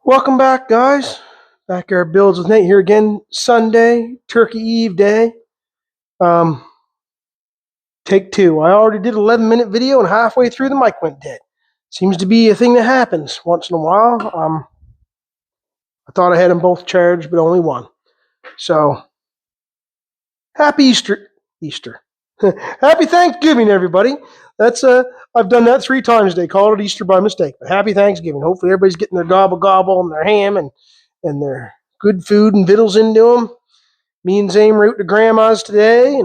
Welcome back, guys. Backyard Builds with Nate here again. Sunday, Turkey Eve day. Take two. I already did an 11-minute video, and halfway through the mic went dead. Seems to be a thing that happens once in a while. I thought I had them both charged, but only one. So, happy Easter. Happy Thanksgiving, everybody. That's I've done that 3 times today. Called it Easter by mistake. But happy Thanksgiving. Hopefully everybody's getting their gobble and their ham and their good food and victuals into them. Me and Zane were out to Grandma's today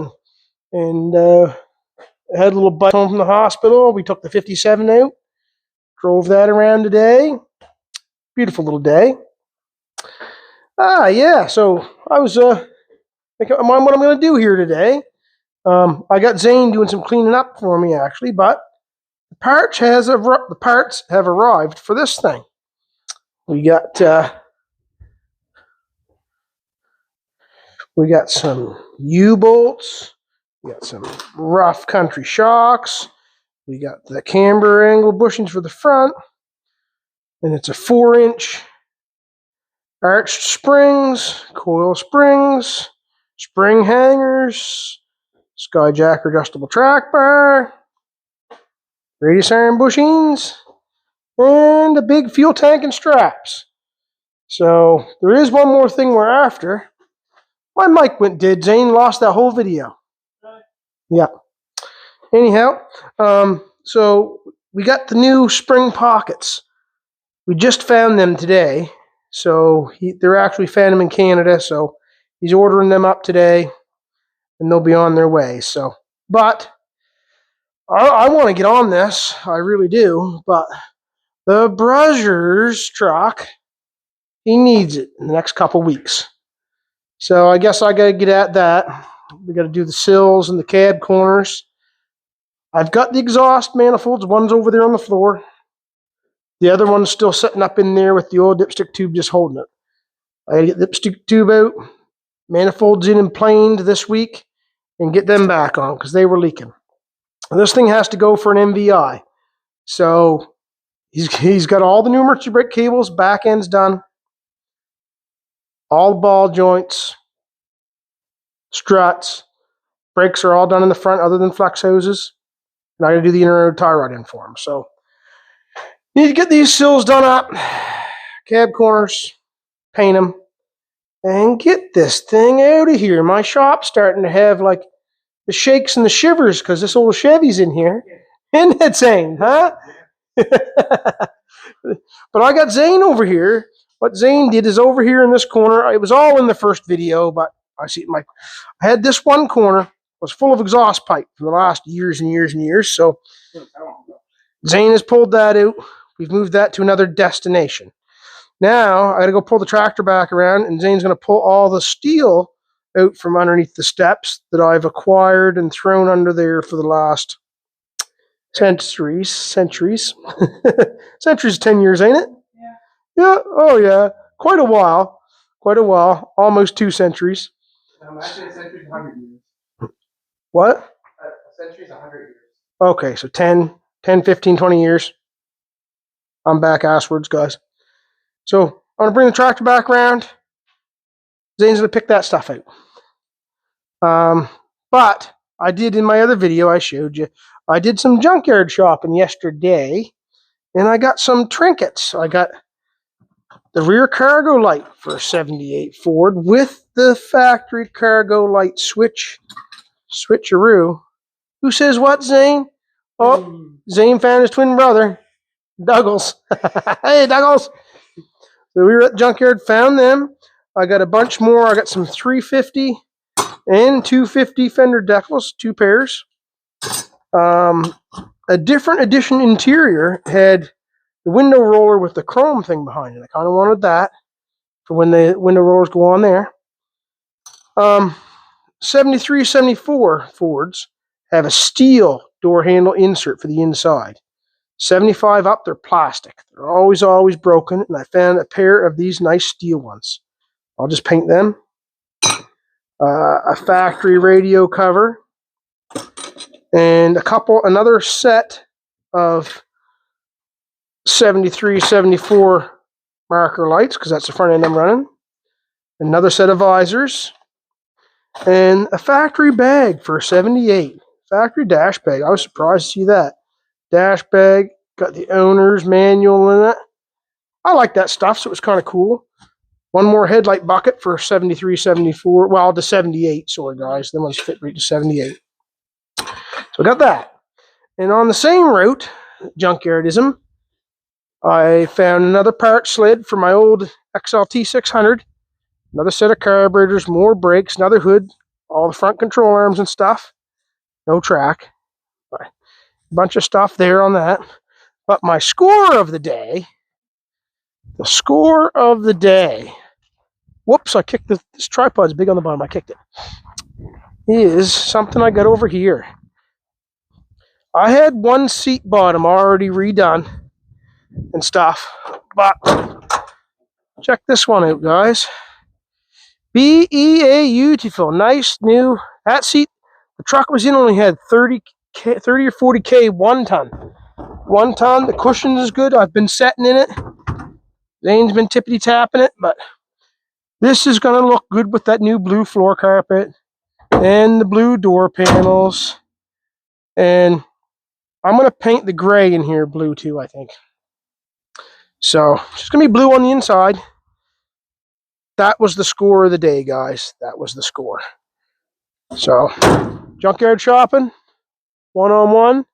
and had a little bite home from the hospital. We took the 57 out, drove that around today. Beautiful little day. Yeah. So I was thinking what I'm going to do here today. I got Zane doing some cleaning up for me actually, but the parts have arrived for this thing. We got some U-bolts. We got some rough country shocks. We got the camber angle bushings for the front, and it's a 4-inch arched springs, coil springs, spring hangers, skyjacker adjustable track bar, radius iron bushings, and a big fuel tank and straps. So there is one more thing we're after. My mic went dead. Zane lost that whole video. Yeah. Anyhow, so we got the new spring pockets. We just found them today. So they're actually found them in Canada. So he's ordering them up today, and they'll be on their way. So, but I want to get on this. I really do. But the Bruzzers truck, he needs it in the next couple weeks. So I guess I got to get at that. We got to do the sills and the cab corners. I've got the exhaust manifolds. One's over there on the floor. The other one's still sitting up in there with the old dipstick tube just holding it. I got to get the dipstick tube out, manifolds in and planed this week, and get them back on because they were leaking. This thing has to go for an MVI. So he's got all the new emergency brake cables, back end's done. All the ball joints, struts, brakes are all done in the front other than flex hoses. And I got to do the inner tie rod in for them. So need to get these sills done up, cab corners, paint them, and get this thing out of here. My shop's starting to have like the shakes and the shivers because this old Chevy's in here. Isn't it, Zane, huh? But I got Zane over here. What Zane did is over here in this corner. It was all in the first video, but I had this one corner was full of exhaust pipe for the last years and years and years. So Zane has pulled that out. We've moved that to another destination. Now I got to go pull the tractor back around, and Zane's going to pull all the steel out from underneath the steps that I've acquired and thrown under there for the last centuries. Centuries 10 years, ain't it? Yeah, oh yeah, quite a while, almost 2 centuries. Actually, a century's 100 years. What? A century's 100 years. Okay, so 10, 15, 20 years. I'm back asswards, guys. So I'm going to bring the tractor back around. Zane's going to pick that stuff out. But I did in my other video, I showed you, I did some junkyard shopping yesterday, and I got some trinkets. I got the rear cargo light for a 78 Ford with the factory cargo light switcheroo. Who says what, Zane? Oh, Zane found his twin brother, Douglas. Hey, Douglas. So we were at the junkyard, found them. I got a bunch more. I got some 350 and 250 fender decals, 2 pairs. A different edition interior had the window roller with the chrome thing behind it. I kind of wanted that for when the window rollers go on there. 73, 74 Fords have a steel door handle insert for the inside. 75 up, they're plastic. They're always broken, and I found a pair of these nice steel ones. I'll just paint them. A factory radio cover, and another set of 73, 74 marker lights, because that's the front end I'm running. Another set of visors. And a factory bag for $78. Factory dash bag. I was surprised to see that. Dash bag. Got the owner's manual in it. I like that stuff, so it was kind of cool. One more headlight bucket for $73, $74. Well, to $78. Sorry, guys. Them ones fit right to $78. So I got that. And on the same route, junkyardism, I found another part sled for my old XLT 600. Another set of carburetors, more brakes, another hood, all the front control arms and stuff. No track. A bunch of stuff there on that. But my score of the day, whoops, I kicked this tripod's big on the bottom, I kicked it, is something I got over here. I had one seat bottom already redone and stuff, but check this one out, guys. Beautiful, nice new. That seat, the truck was in, only had 30 or 40K 1 ton. 1 ton. The cushion is good. I've been sitting in it. Zane's been tippity tapping it, but this is going to look good with that new blue floor carpet and the blue door panels. And I'm going to paint the gray in here blue too, I think. So it's just going to be blue on the inside. That was the score of the day, guys. That was the score. So, junkyard shopping, one-on-one.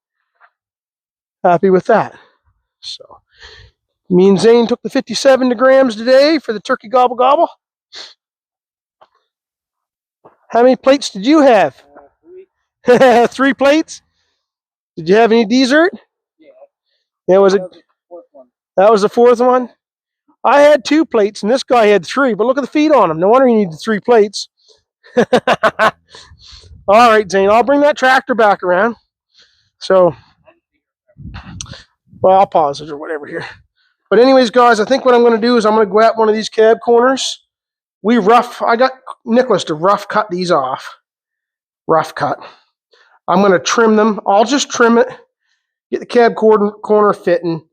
Happy with that. So, me and Zane took the 57 grams today for the turkey gobble gobble. How many plates did you have? 3. 3 plates? Did you have any dessert? Yeah. Was it? That was the 4th one? I had 2 plates, and this guy had 3, but look at the feet on him. No wonder he needed 3 plates. All right, Zane, I'll bring that tractor back around. So, well, I'll pause it or whatever here. But anyways, guys, I think what I'm going to do is I'm going to go at one of these cab corners. I got Nicholas to rough cut these off. Rough cut. I'm going to trim them. I'll just trim it, get the cab corner fitting,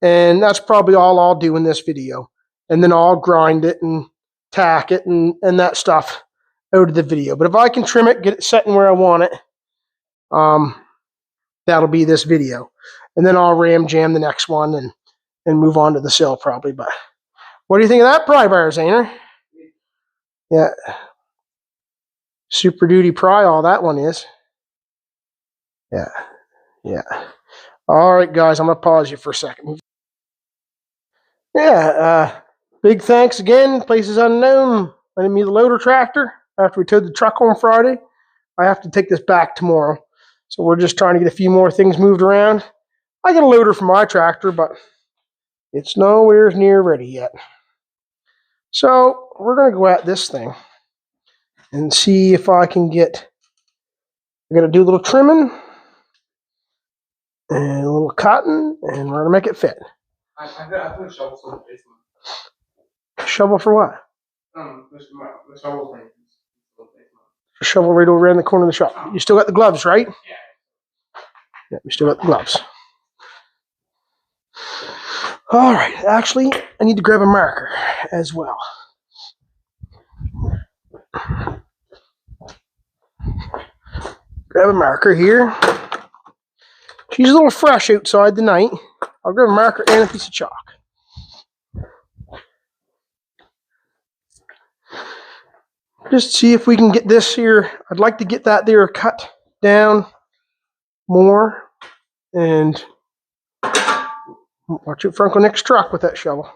and that's probably all I'll do in this video. And then I'll grind it and tack it and that stuff out of the video. But if I can trim it, get it setting where I want it, that'll be this video. And then I'll ram jam the next one and move on to the sill probably. But what do you think of that pry bar, Zaner? Yeah. Super Duty pry, all that one is. Yeah. Yeah. All right, guys, I'm going to pause you for a second. Yeah, big thanks again, Places Unknown, letting me the loader tractor after we towed the truck home Friday. I have to take this back tomorrow, so we're just trying to get a few more things moved around. I got a loader for my tractor, but it's nowhere near ready yet. So we're going to go at this thing and see if I can get, I'm going to do a little trimming and a little cutting, and we're going to make it fit. I put a shovel in the basement. Shovel for what? The shovel's right in the basement. A shovel right over in the corner of the shop. You still got the gloves, right? Yeah. Yeah, we still got the gloves. All right. Actually, I need to grab a marker as well. Grab a marker here. She's a little fresh outside tonight. I'll grab a marker and a piece of chalk. Just see if we can get this here. I'd like to get that there cut down more. And watch out for Uncle Nick's truck with that shovel.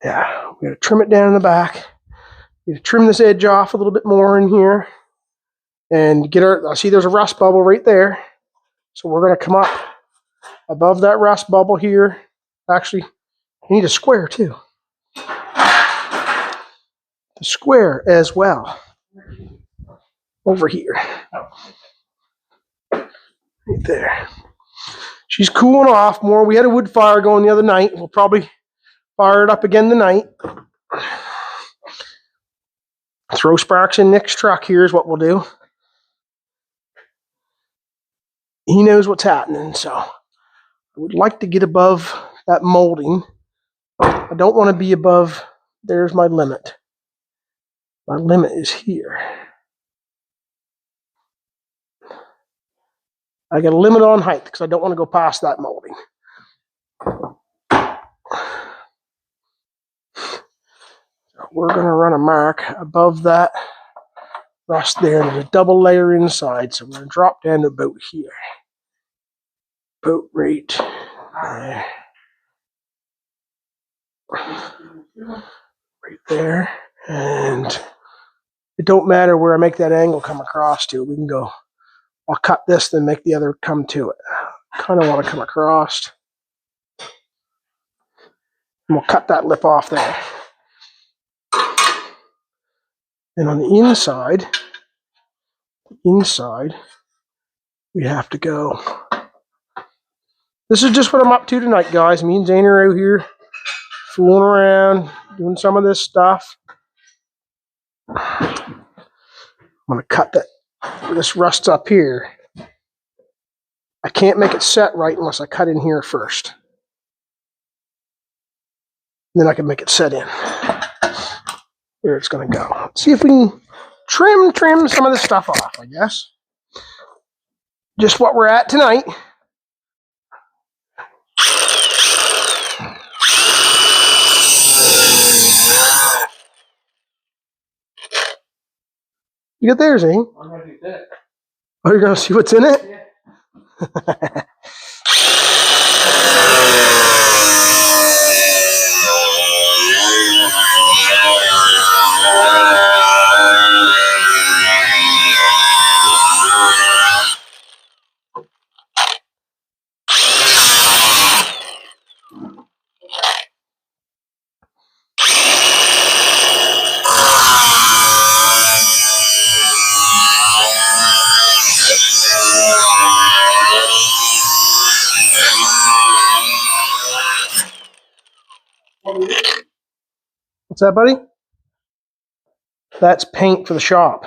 Yeah, we got to trim it down in the back. We got to trim this edge off a little bit more in here. And get our, I see there's a rust bubble right there. So we're going to come up above that rust bubble here. Actually, you need a square too. The square as well. Over here. Right there. She's cooling off more. We had a wood fire going the other night. We'll probably fire it up again tonight. Throw sparks in Nick's truck here is what we'll do. He knows what's happening, so I would like to get above that molding. I don't want to be above, there's my limit. My limit is here. I got a limit on height because I don't want to go past that molding. We're going to run a mark above that rust there. There's a double layer inside, so we're going to drop down to about here. About right there. Right there. And it don't matter where I make that angle come across to. We can go, I'll cut this, then make the other come to it. Kind of want to come across. And we'll cut that lip off there. And on the inside, we have to go. This is just what I'm up to tonight, guys. Me and Zane are out here fooling around, doing some of this stuff. I'm going to cut that. This rust up here. I can't make it set right unless I cut in here first. Then I can make it set in. Where it's going to go. Let's see if we can trim some of this stuff off, I guess. Just what we're at tonight. You got there, Zane? I'm going to do that. Oh, you're going to see what's in it? Yeah. What's that, buddy? That's paint for the shop.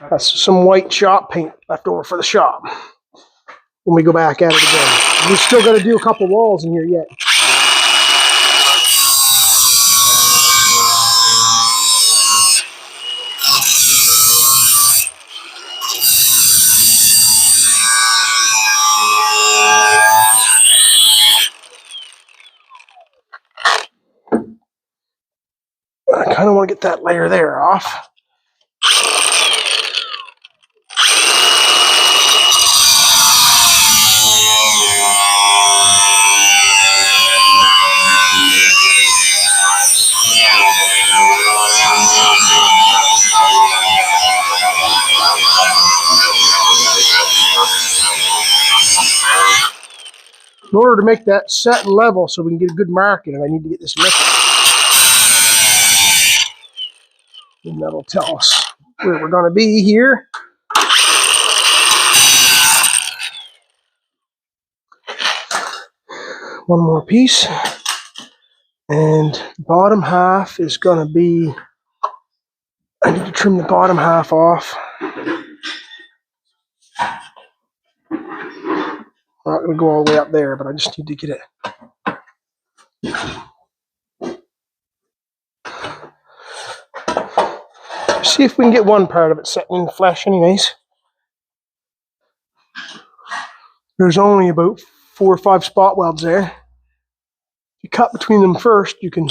That's some white shop paint left over for the shop. When we go back at it again. We still got to do a couple walls in here yet. I kind of want to get that layer there off. In order to make that set and level so we can get a good mark in it, I need to get this lip on. And that'll tell us where we're going to be here. One more piece. And the bottom half is going to be, I need to trim the bottom half off. I'm not going to go all the way up there, but I just need to get it. See if we can get one part of it set in flesh anyways. There's only about 4 or 5 spot welds there. If you cut between them first, you can...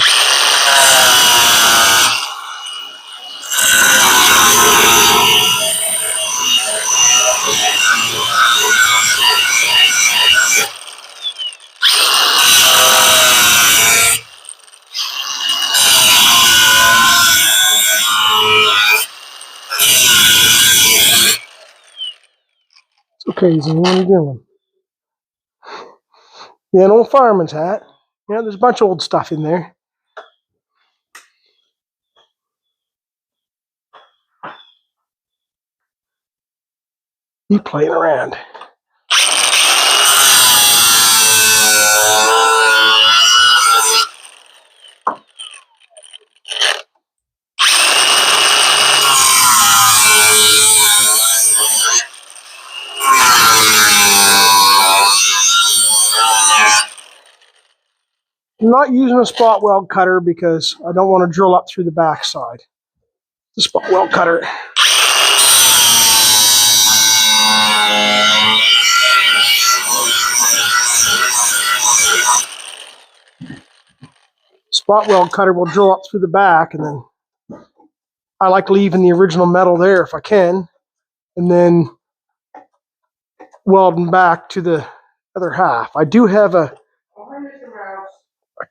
It's okay, Zane, what are you doing? Yeah, an old fireman's hat. Yeah, there's a bunch of old stuff in there. Keep playing around. I'm not using a spot weld cutter because I don't want to drill up through the back side. The spot weld cutter. Spot weld cutter will drill up through the back, and then I like leaving the original metal there if I can, and then welding back to the other half. I do have a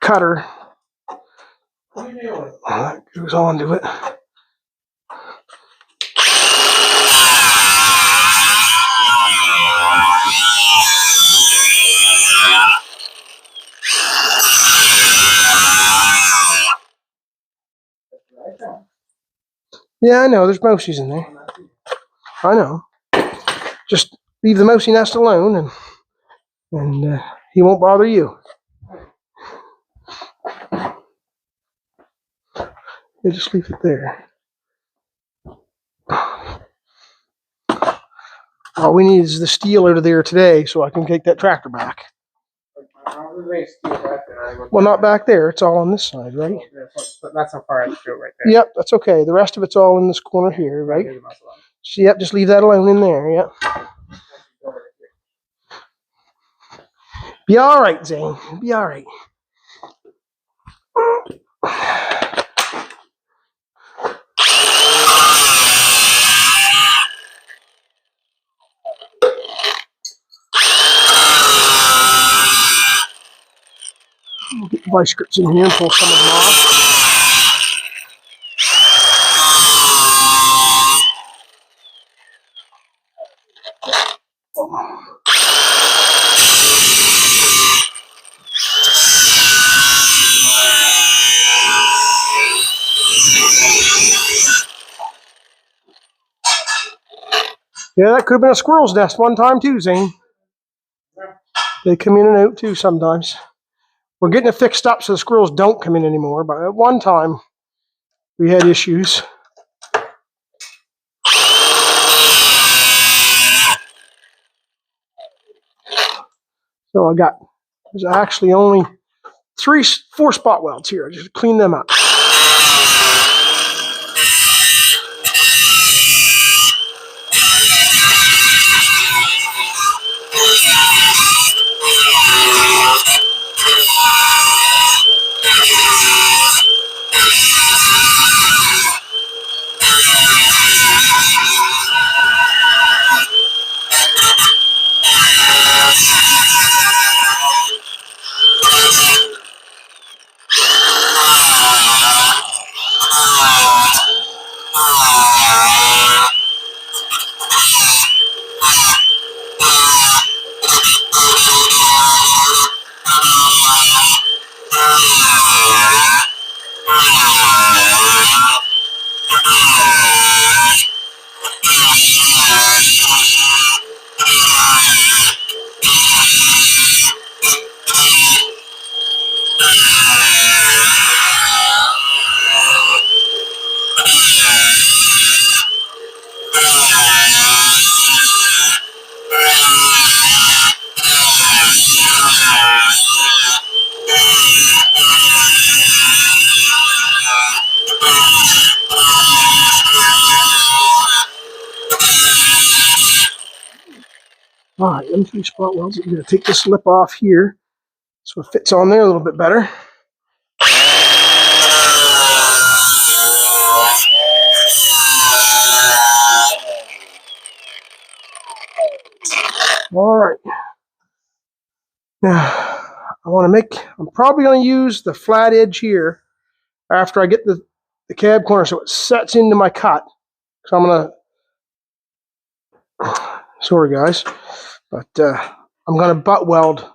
cutter that goes onto it. Yeah, I know. There's mousies in there. I know. Just leave the mousy nest alone, and he won't bother you. You just leave it there. All we need is the steel out of there today, so I can take that tractor back. Well, not back there. It's all on this side, right? That's how far I should go right there. Yep, that's okay. The rest of it's all in this corner here, right? So, yep, just leave that alone in there. Yep. Be all right, Zane. Be all right. We'll get the vice grips in here and pull some of them off. Yeah, that could have been a squirrel's nest one time too, Zane. They come in and out too sometimes. We're getting it fixed up so the squirrels don't come in anymore, but at one time we had issues. So there's actually only 4 spot welds here. I just clean them up. All right, M3 spot welds. I'm going to take this lip off here so it fits on there a little bit better. All right. Now, I'm probably going to use the flat edge here after I get the cab corner so it sets into my cut. So I'm going to, sorry guys, but I'm going to butt weld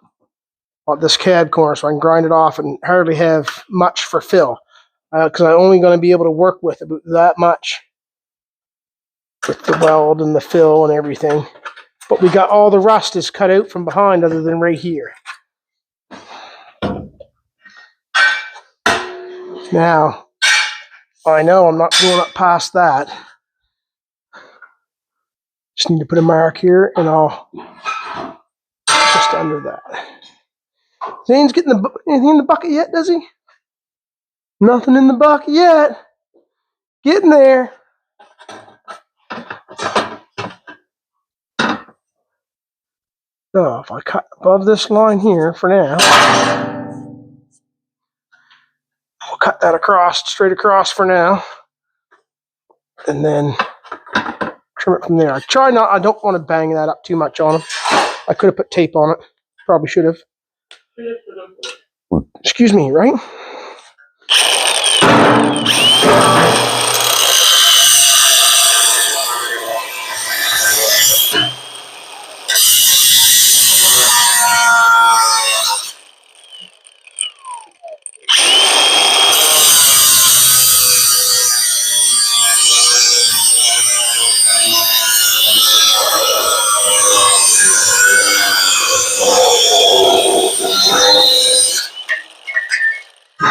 on this cab corner so I can grind it off and hardly have much for fill. Because I'm only going to be able to work with about that much with the weld and the fill and everything. But we got all the rust is cut out from behind other than right here. Now, I know I'm not going up past that. Just need to put a mark here and I'll just under that. Zane's getting anything in the bucket yet, does he? Nothing in the bucket yet. Getting there. So if I cut above this line here for now, I'll cut that across, straight across for now, and then trim it from there. I don't want to bang that up too much on them. I could have put tape on it. Probably should have. Excuse me, right?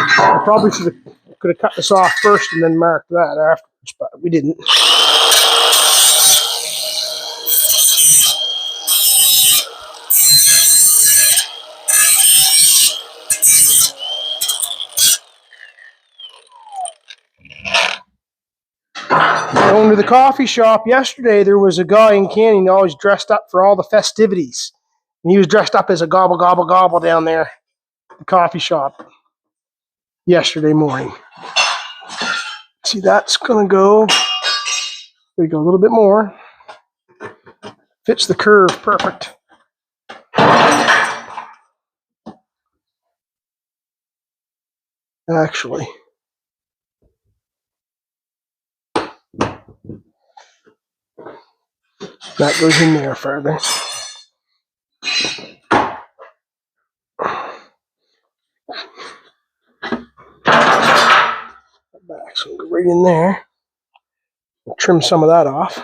I probably could have cut this off first and then marked that afterwards, but we didn't. Going to the coffee shop yesterday, there was a guy in Canyon always dressed up for all the festivities. And he was dressed up as a gobble, gobble, gobble down there at the coffee shop yesterday morning. See, that's going to go. There you go, a little bit more. Fits the curve perfect. Actually. That goes in there further. Back, so go right in there. We'll trim some of that off.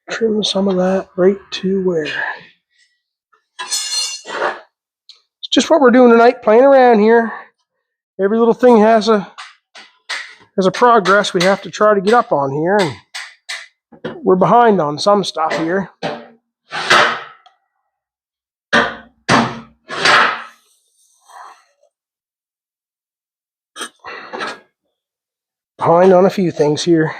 Trim some of that right to where. It's just what we're doing tonight, playing around here. Every little thing has a progress we have to try to get up on here, and we're behind on some stuff here. Behind on a few things here.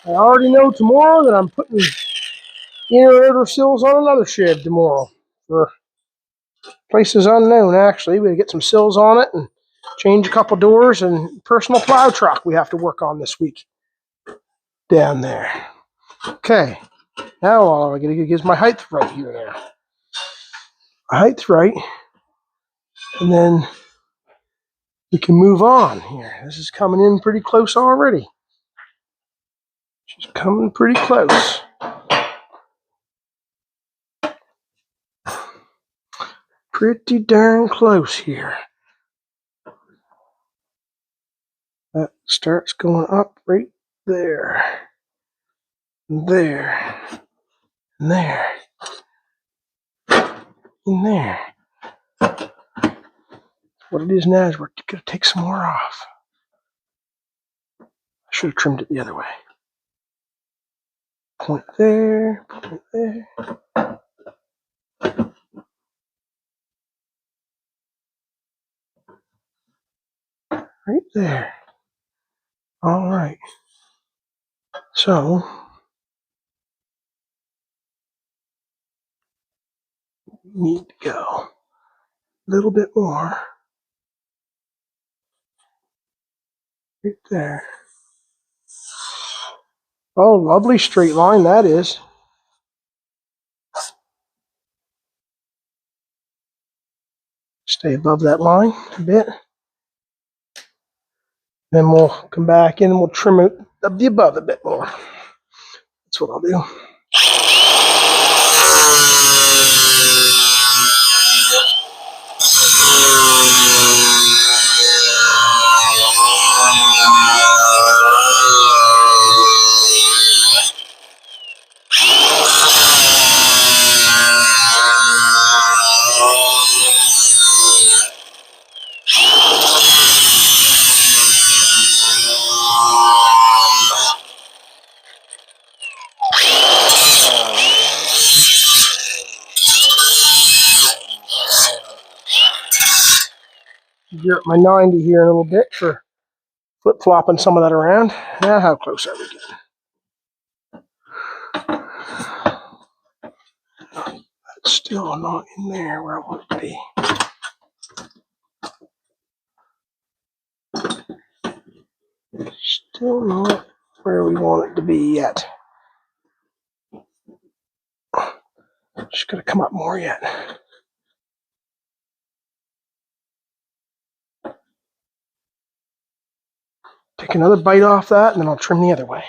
I already know tomorrow that I'm putting inner outer sills on another shed tomorrow for places unknown. Actually, we get some sills on it and change a couple doors and personal plow truck we have to work on this week down there. Okay, now all I gotta get is my height right here now. Height right, and then we can move on here. This is coming in pretty close already. She's coming pretty close. Pretty darn close here. That starts going up right there. There. And there. In there. What it is now is we're going to take some more off. I should have trimmed it the other way. Point there. Point there. Right there. All right. So, we need to go a little bit more. Right there. Oh, lovely straight line that is. Stay above that line a bit. Then we'll come back in and we'll trim it up the above a bit more. That's what I'll do. Gear up my 90 here in a little bit for flip-flopping some of that around. Now, how close are we getting? That's still not in there where I want it to be. Still not where we want it to be yet. Just gotta come up more yet. Take another bite off that, and then I'll trim the other way.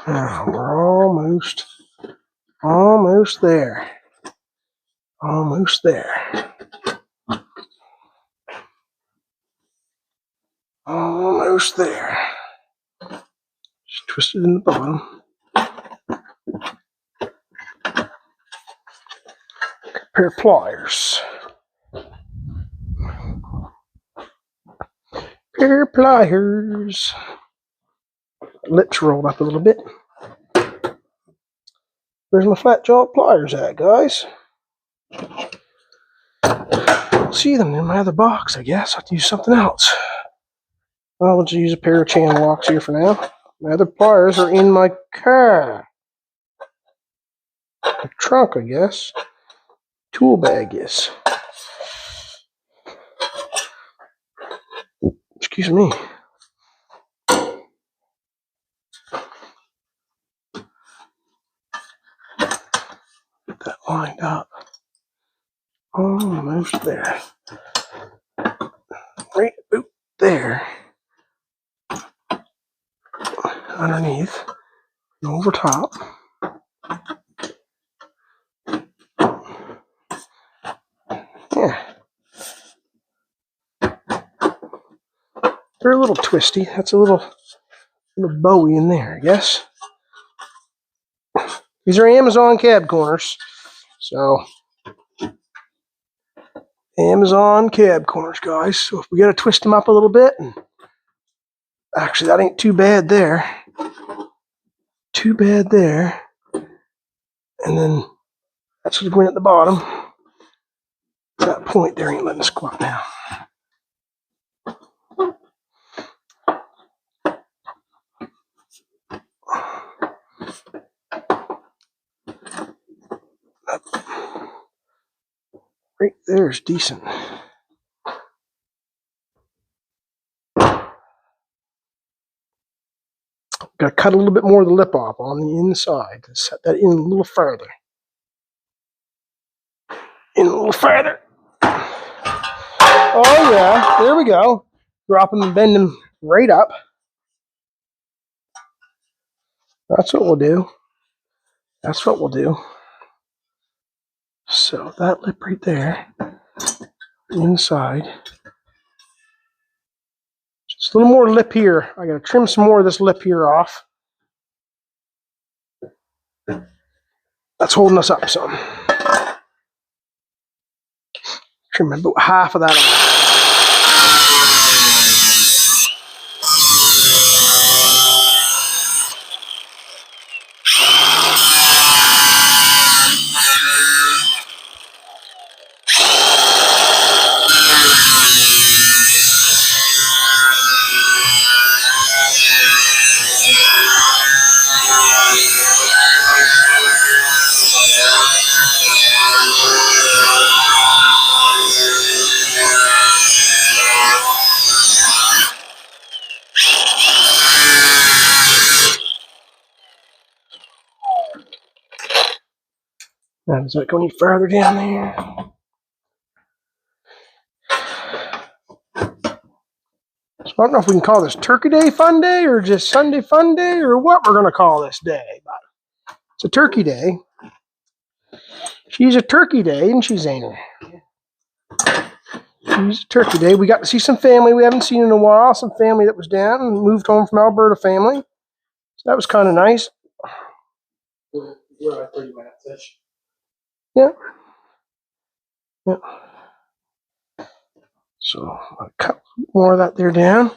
Now we're almost there. Almost there. Almost there. Just twist it in the bottom. Pair of pliers. Pair of pliers. Lips rolled up a little bit. Where's my flat jaw pliers at, guys? Don't see them in my other box, I guess. I'll have to use something else. I'll just use a pair of channel locks here for now. My other pliers are in my car. The trunk, I guess. Tool bag is. Excuse me. Get that lined up. Almost there. Right about there. Underneath. And over top. Yeah. They're a little twisty. That's a little bowie in there, I guess. These are Amazon cab corners. So, Amazon cab corners, guys. So if we got to twist them up a little bit, and actually that ain't too bad there. Too bad there. And then that's what's going at the bottom. That point there ain't letting us go up now. Right there is decent. Got to cut a little bit more of the lip off on the inside to set that in a little further. In a little further. Oh yeah, there we go. Dropping and bending right up. That's what we'll do. That's what we'll do. So that lip right there inside. Just a little more lip here. I gotta trim some more of this lip here off. That's holding us up some. Trim about half of that off. Now, does that go any further down there? So I don't know if we can call this Turkey Day Fun Day or just Sunday Fun Day or what we're going to call this day. But it's a Turkey Day. She's a Turkey Day, isn't she, Zayner? She's a Turkey Day. We got to see some family we haven't seen in a while. Some family that was down and moved home from Alberta family. So that was kind of nice. We're like 30 minutes-ish. Yeah. Yeah. So I'll cut more of that there down.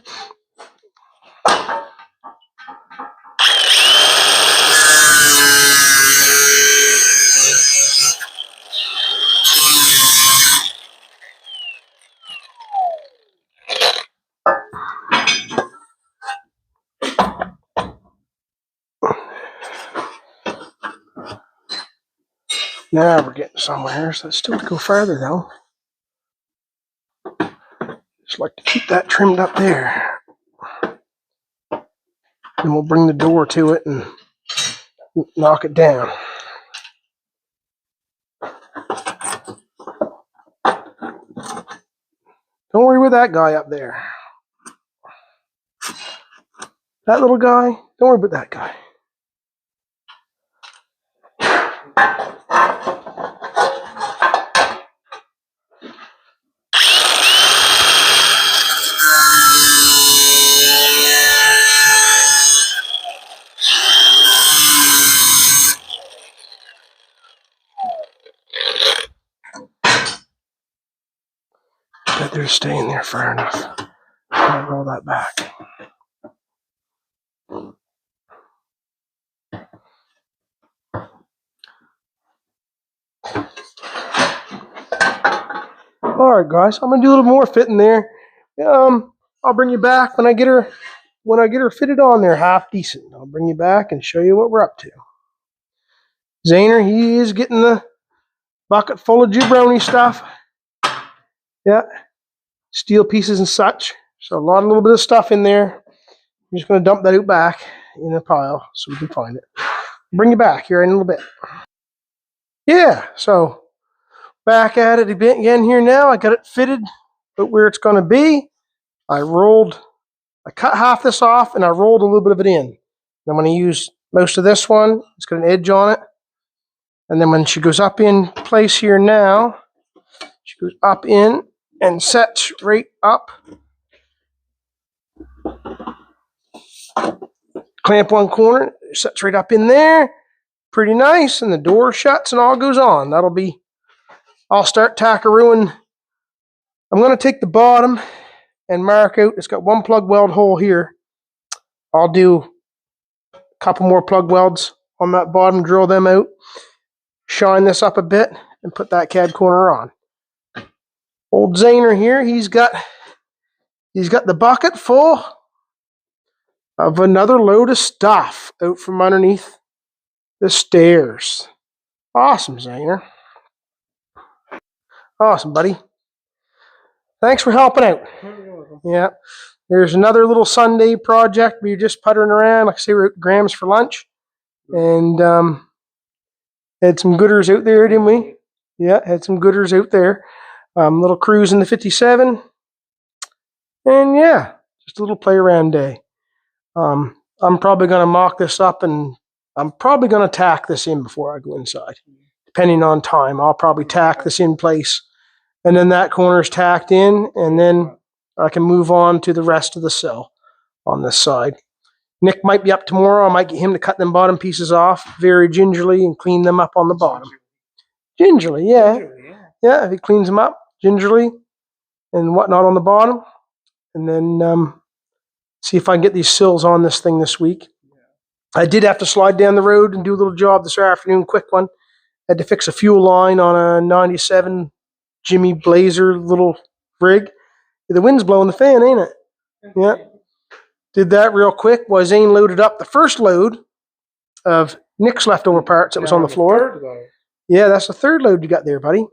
Now we're getting somewhere, so let's still go further though. Just like to keep that trimmed up there. Then we'll bring the door to it and knock it down. Don't worry with that guy up there. That little guy, don't worry about that guy. That they're staying there far enough. I'll roll that back. Alright guys, I'm gonna do a little more fitting there. I'll bring you back when I get her fitted on there half decent. I'll bring you back and show you what we're up to. Zayner, he is getting the bucket full of jabroni stuff. Yeah. Steel pieces and such. So a little bit of stuff in there. I'm just gonna dump that out back in a pile so we can find it. Bring you back here in a little bit. Yeah, so back at it again here now. I got it fitted but where it's going to be. I cut half this off and I rolled a little bit of it in. I'm going to use most of this one. It's got an edge on it. And then when she goes up in place here now, she goes up in and sets right up. Clamp one corner, sets right up in there. Pretty nice, and the door shuts and all goes on. I'll start tackarooing. I'm going to take the bottom and mark out. It's got one plug weld hole here. I'll do a couple more plug welds on that bottom, drill them out, shine this up a bit, and put that CAD corner on. Old Zayner here, he's got the bucket full of another load of stuff out from underneath the stairs. Awesome, Zayner. Awesome, buddy. Thanks for helping out. Yeah. There's another little Sunday project. We're just puttering around. Like I say, we're at Graham's for lunch. And had some gooders out there, didn't we? Yeah, had some gooders out there. Little cruise in the 57. And yeah, just a little play around day. I'm probably going to mock this up and I'm probably going to tack this in before I go inside. Depending on time, I'll probably tack this in place and then that corner is tacked in, and then I can move on to the rest of the sill on this side. Nick might be up tomorrow. I might get him to cut them bottom pieces off very gingerly and clean them up on the bottom. Gingerly, yeah. Yeah, if he cleans them up gingerly and whatnot on the bottom. And then see if I can get these sills on this thing this week. I did have to slide down the road and do a little job this afternoon, quick one. Had to fix a fuel line on a 97 Jimmy Blazer little rig. The wind's blowing the fan, ain't it? Yeah. Did that real quick while Zane loaded up the first load of Nick's leftover parts that was on the floor. Yeah, that's the third load you got there, buddy.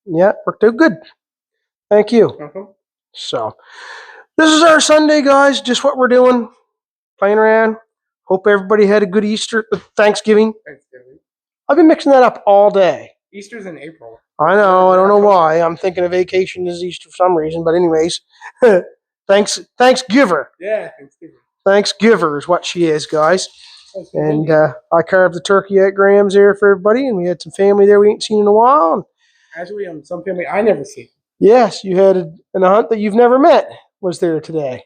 Yeah, worked out good. Thank you. So, this is our Sunday, guys. Just what we're doing. Playing around. Hope everybody had a good Easter, Thanksgiving. I've been mixing that up all day. Easter's in April. I know. I don't know why. I'm thinking of vacation as Easter for some reason. But anyways, Thanksgiver. Yeah, Thanksgiving. Thanksgiver is what she is, guys. And I carved the turkey at Graham's there for everybody, and we had some family there we ain't seen in a while. And actually, some family I never see. Yes, you had an aunt that you've never met was there today.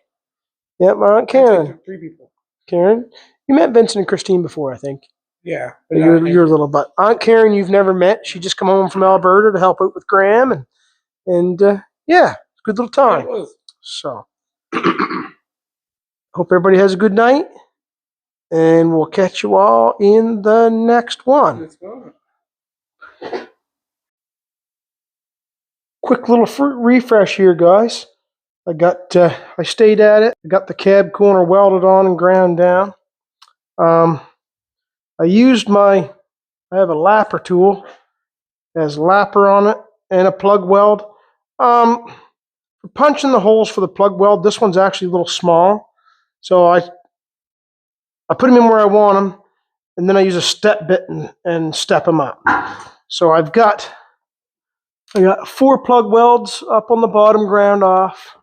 Yep, my Aunt Karen. 3 people. Karen, you met Vincent and Christine before, I think. Yeah. You're little, but Aunt Karen you've never met. She just come home from Alberta to help out with Graham, and yeah, it's a good little time. It was. So, hope everybody has a good night, and we'll catch you all in the next one. Let's go. Quick little refresh here, guys. I stayed at it. I got the cab corner welded on and ground down. I have a lapper tool. It has a lapper on it and a plug weld. For punching the holes for the plug weld, this one's actually a little small. So I put them in where I want them, and then I use a step bit and step them up. So I got 4 plug welds up on the bottom, ground off.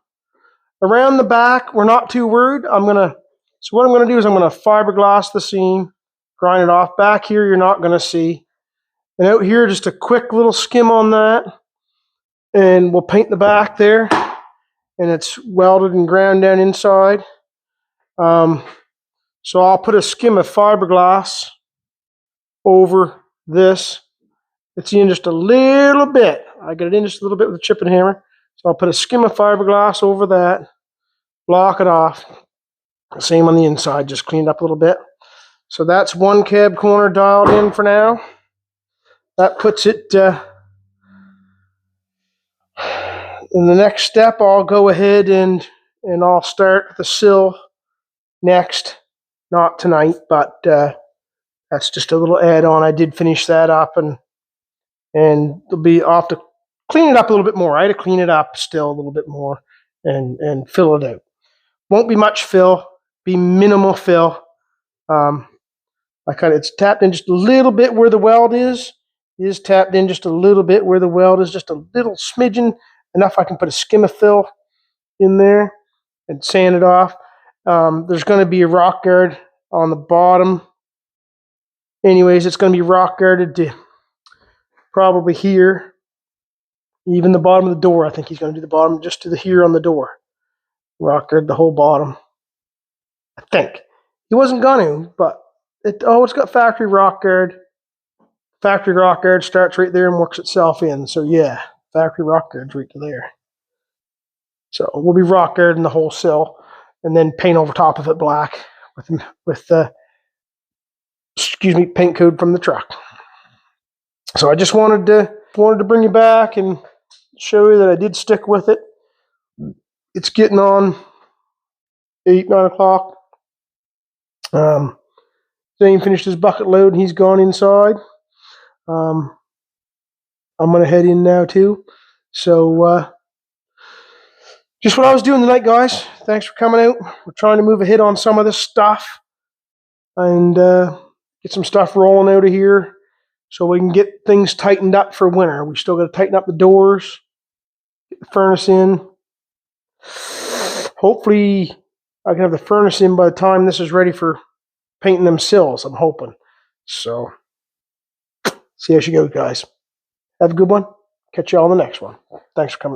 Around the back, we're not too worried. So what I'm going to do is I'm going to fiberglass the seam, grind it off. Back here, you're not going to see. And out here, just a quick little skim on that. And we'll paint the back there. And it's welded and ground down inside. So I'll put a skim of fiberglass over this. It's in just a little bit. I got it in just a little bit with a chipping hammer. So I'll put a skim of fiberglass over that, block it off. Same on the inside, just cleaned up a little bit. So that's one cab corner dialed in for now. That puts it in the next step. I'll go ahead and I'll start the sill next. Not tonight, but that's just a little add-on. I did finish that up, and I'll have to clean it up a little bit more. I had to clean it up still a little bit more and fill it out. Won't be much fill, be minimal fill. It's tapped in just a little bit where the weld is. It is tapped in just a little bit where the weld is, just a little smidgen, enough I can put a skim of fill in there and sand it off. There's going to be a rock guard on the bottom. Anyways, it's going to be rock guarded to probably here. Even the bottom of the door, I think he's going to do the bottom just to the here on the door. Rock guard the whole bottom. I think. He wasn't going to, but it's got factory rock guard. Factory rock guard starts right there and works itself in. So yeah, factory rock guard's right to there. So we'll be rock guarding the whole sill and then paint over top of it black with the paint code from the truck. So I just wanted to bring you back and show you that I did stick with it. It's getting on 8, 9 o'clock. Zane finished his bucket load and he's gone inside. I'm going to head in now too. So just what I was doing tonight, guys. Thanks for coming out. We're trying to move ahead on some of this stuff and get some stuff rolling out of here so we can get things tightened up for winter. We still got to tighten up the doors, get the furnace in. Hopefully I can have the furnace in by the time this is ready for painting them sills, I'm hoping. So see how she goes, guys. Have a good one. Catch you all in the next one. Thanks for coming in.